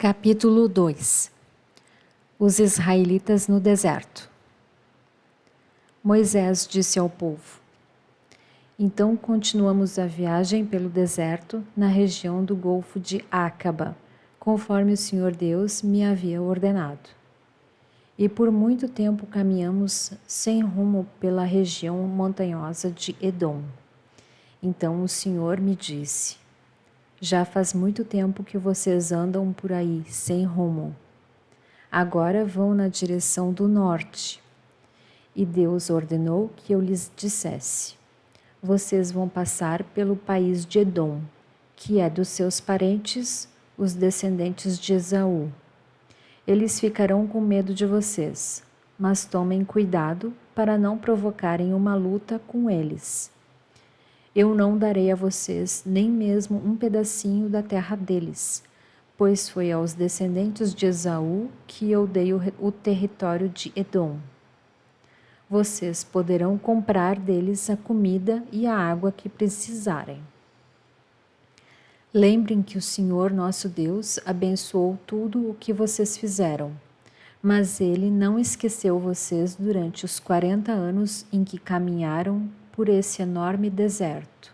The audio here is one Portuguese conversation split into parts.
Capítulo 2. Os israelitas no deserto. Moisés disse ao povo: Então continuamos a viagem pelo deserto na região do Golfo de Acaba, conforme o Senhor Deus me havia ordenado. E por muito tempo caminhamos sem rumo pela região montanhosa de Edom. Então o Senhor me disse: Já faz muito tempo que vocês andam por aí sem rumo. Agora vão na direção do norte. E Deus ordenou que eu lhes dissesse: Vocês vão passar pelo país de Edom, que é dos seus parentes, os descendentes de Esaú. Eles ficarão com medo de vocês, mas tomem cuidado para não provocarem uma luta com eles. Eu não darei a vocês nem mesmo um pedacinho da terra deles, pois foi aos descendentes de Esaú que eu dei o território de Edom. Vocês poderão comprar deles a comida e a água que precisarem. Lembrem que o Senhor nosso Deus abençoou tudo o que vocês fizeram, mas Ele não esqueceu vocês durante os 40 anos em que caminharam por esse enorme deserto.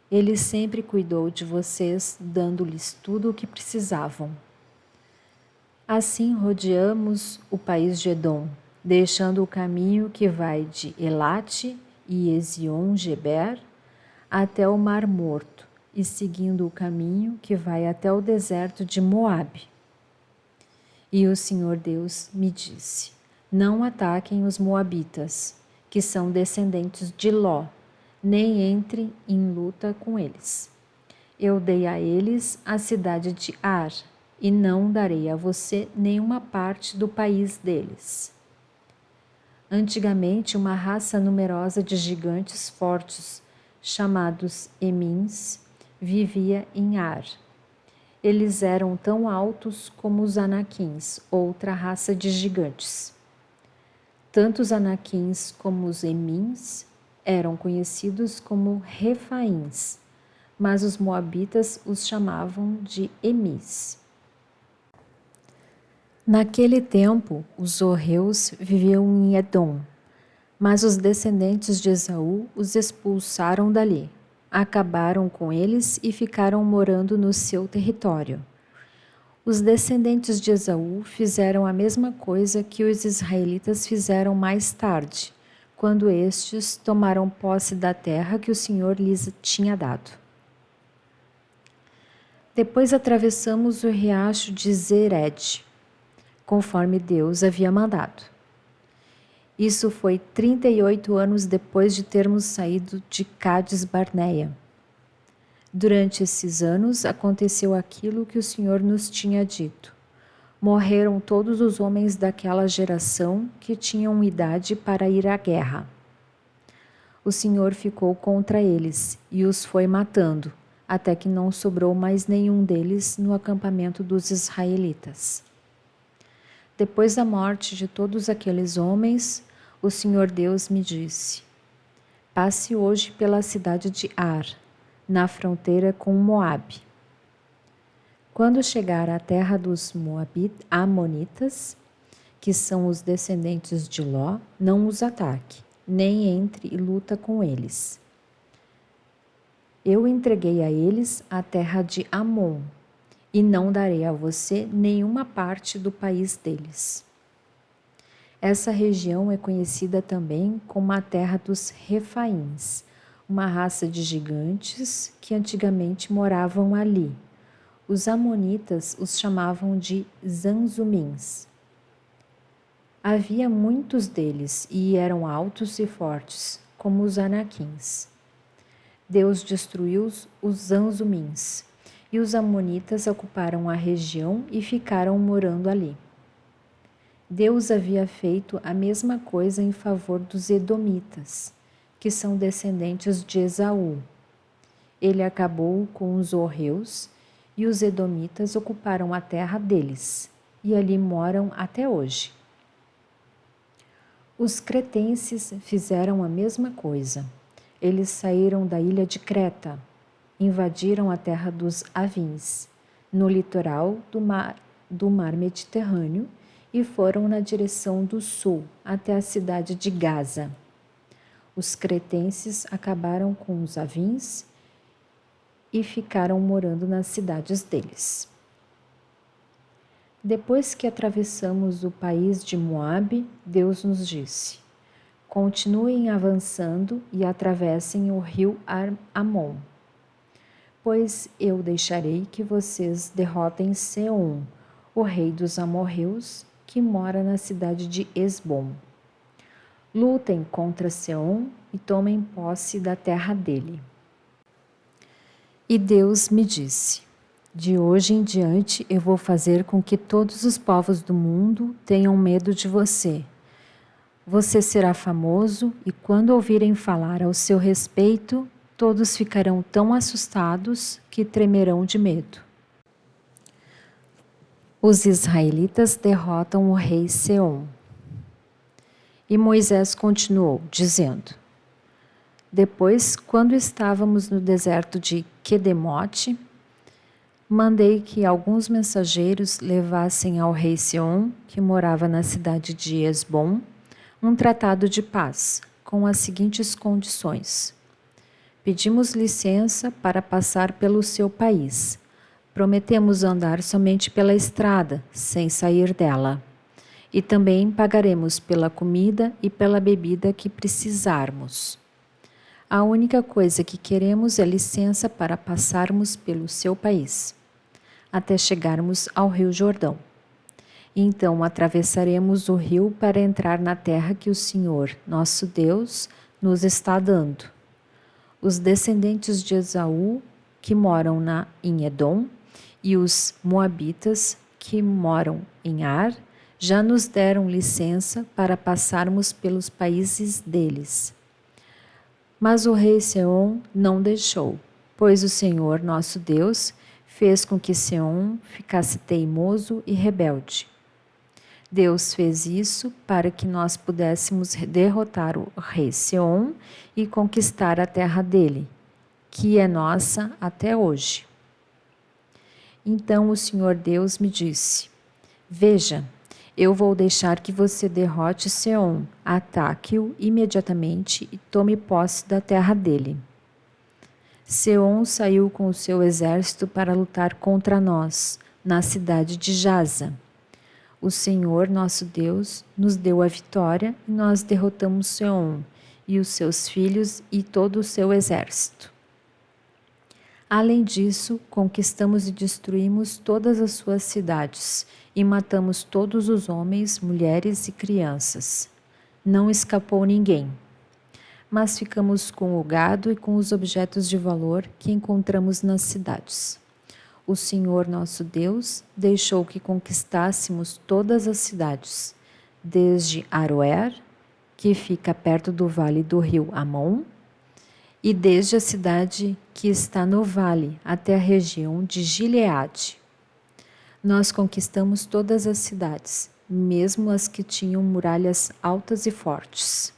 Ele sempre cuidou de vocês, dando-lhes tudo o que precisavam. Assim rodeamos o país de Edom, deixando o caminho que vai de Elate e Ezion-Geber até o Mar Morto e seguindo o caminho que vai até o deserto de Moabe. E o Senhor Deus me disse: Não ataquem os moabitas, que são descendentes de Ló, nem entrem em luta com eles. Eu dei a eles a cidade de Ar, e não darei a você nenhuma parte do país deles. Antigamente, uma raça numerosa de gigantes fortes, chamados Emins, vivia em Ar. Eles eram tão altos como os Anaquins, outra raça de gigantes. Tanto os Anaquins como os Emins eram conhecidos como Refaíns, mas os moabitas os chamavam de Emis. Naquele tempo, os horreus viviam em Edom, mas os descendentes de Esaú os expulsaram dali, acabaram com eles e ficaram morando no seu território. Os descendentes de Esaú fizeram a mesma coisa que os israelitas fizeram mais tarde, quando estes tomaram posse da terra que o Senhor lhes tinha dado. Depois atravessamos o riacho de Zered, conforme Deus havia mandado. Isso foi 38 anos depois de termos saído de Cádiz-Barneia. Durante esses anos aconteceu aquilo que o Senhor nos tinha dito. Morreram todos os homens daquela geração que tinham idade para ir à guerra. O Senhor ficou contra eles e os foi matando, até que não sobrou mais nenhum deles no acampamento dos israelitas. Depois da morte de todos aqueles homens, o Senhor Deus me disse: Passe hoje pela cidade de Ar, na fronteira com Moabe. Quando chegar à terra dos Amonitas, que são os descendentes de Ló, não os ataque, nem entre e luta com eles. Eu entreguei a eles a terra de Amon, e não darei a você nenhuma parte do país deles. Essa região é conhecida também como a terra dos Refaíns, uma raça de gigantes que antigamente moravam ali. Os amonitas os chamavam de Zanzumins. Havia muitos deles e eram altos e fortes, como os Anaquins. Deus destruiu os Zanzumins, e os amonitas ocuparam a região e ficaram morando ali. Deus havia feito a mesma coisa em favor dos edomitas, que são descendentes de Esaú. Ele acabou com os horreus e os edomitas ocuparam a terra deles, e ali moram até hoje. Os cretenses fizeram a mesma coisa. Eles saíram da ilha de Creta, invadiram a terra dos Avins, no litoral do mar Mediterrâneo, e foram na direção do sul, até a cidade de Gaza. Os cretenses acabaram com os avins e ficaram morando nas cidades deles. Depois que atravessamos o país de Moabe, Deus nos disse: continuem avançando e atravessem o rio Amon, pois eu deixarei que vocês derrotem Seom, o rei dos amorreus, que mora na cidade de Esbom. Lutem contra Seom e tomem posse da terra dele. E Deus me disse: de hoje em diante eu vou fazer com que todos os povos do mundo tenham medo de você. Você será famoso e quando ouvirem falar ao seu respeito, todos ficarão tão assustados que tremerão de medo. Os israelitas derrotam o rei Seom. E Moisés continuou, dizendo: depois, quando estávamos no deserto de Quedemote, mandei que alguns mensageiros levassem ao rei Seom, que morava na cidade de Esbom, um tratado de paz, com as seguintes condições: pedimos licença para passar pelo seu país. Prometemos andar somente pela estrada, sem sair dela. E também pagaremos pela comida e pela bebida que precisarmos. A única coisa que queremos é licença para passarmos pelo seu país, até chegarmos ao Rio Jordão. Então atravessaremos o rio para entrar na terra que o Senhor, nosso Deus, nos está dando. Os descendentes de Esaú, que moram em Edom, e os moabitas, que moram em Ar, já nos deram licença para passarmos pelos países deles. Mas o rei Seom não deixou, pois o Senhor, nosso Deus, fez com que Seom ficasse teimoso e rebelde. Deus fez isso para que nós pudéssemos derrotar o rei Seom e conquistar a terra dele, que é nossa até hoje. Então o Senhor Deus me disse: veja, eu vou deixar que você derrote Seom, ataque-o imediatamente e tome posse da terra dele. Seom saiu com o seu exército para lutar contra nós, na cidade de Jaza. O Senhor, nosso Deus, nos deu a vitória e nós derrotamos Seom e os seus filhos e todo o seu exército. Além disso, conquistamos e destruímos todas as suas cidades e matamos todos os homens, mulheres e crianças. Não escapou ninguém. Mas ficamos com o gado e com os objetos de valor que encontramos nas cidades. O Senhor nosso Deus deixou que conquistássemos todas as cidades, desde Aroer, que fica perto do vale do rio Amon, e desde a cidade que está no vale até a região de Gileade. Nós conquistamos todas as cidades, mesmo as que tinham muralhas altas e fortes.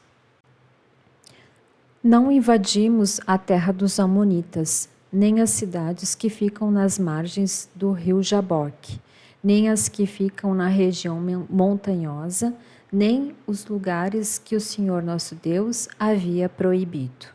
Não invadimos a terra dos amonitas, nem as cidades que ficam nas margens do rio Jaboque, nem as que ficam na região montanhosa, nem os lugares que o Senhor nosso Deus havia proibido.